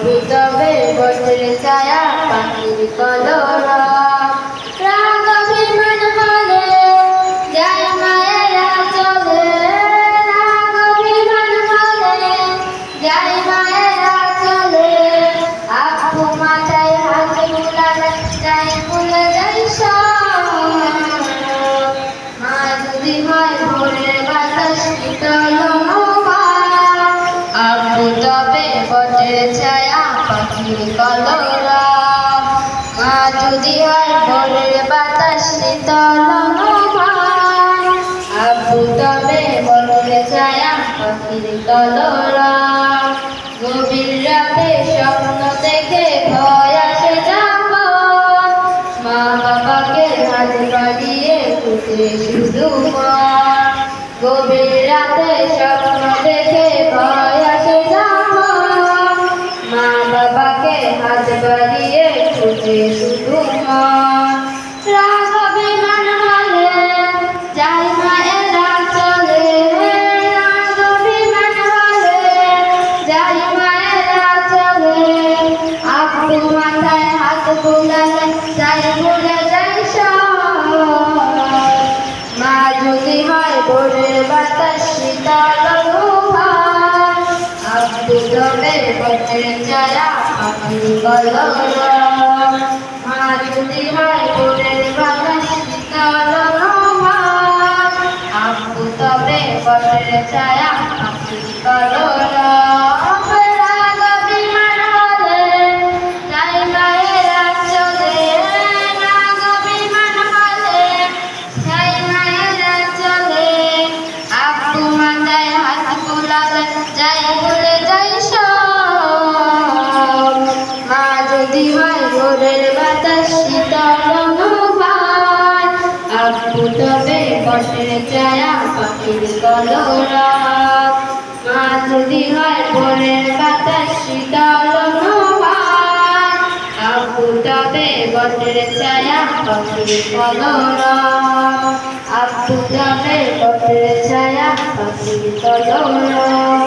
তবে বসের ছায়া পাখির কলরব রাগ অভিমান হলে যায় মায়েরা চলে রাগ অভিমান হলে যায় মায়েরা চলে আপু মাথায় হাত বুলালে যায় ভুলে যায় সব মা যদি হয় ভোরের বাতাস শীতল আপু তবে বটের ছায়া পাখির কলরব মা যদি হয় ভোরের বাতাস শীতল আপু তবে বটের ছায়া পাখির কলরব গভীর রাতে স্বপ্ন দেখে ভয় আসে যাব মা বাবাকে হাত বাড়িয়ে খুঁজে শুধু গভীর রাতে স্বপ্ন দেখে ভয় আসে যাব মা বাবাকে হাত বাড়িয়ে খুঁজে শুধু রাগ অভিমান হলে যায় মায়েরা চলে রাগ অভিমান হলে যায় মায়েরা চলে আপু মাথায় হাত বুলালে যায় ভুলে যায় সব মা যদি হয় ভোরের বাতাস শীতল আপু তবে বটের ছায়া পাখির কলরব মা যদি হয় ভোরের বাতাস শীতল আপু তবে বটের ছায়া পাখির কলরব রাগ অভিমান হলে যায় মায়েরা চলে রাগ অভিমান হলে যায় মায়েরা চলে আপু মাথায় হাত বুলালে যায় ভুলে যায় সব মা যদি হয় ভোরের বাতাস শীতল আপু তবে বটের ছায়া পাখির কলরব মা যদি হয় ভোরের বাতাস শীতল আপু তবে বটের ছায়া পাখির কলরব আপু তবে বটের ছায়া পাখির কলরব।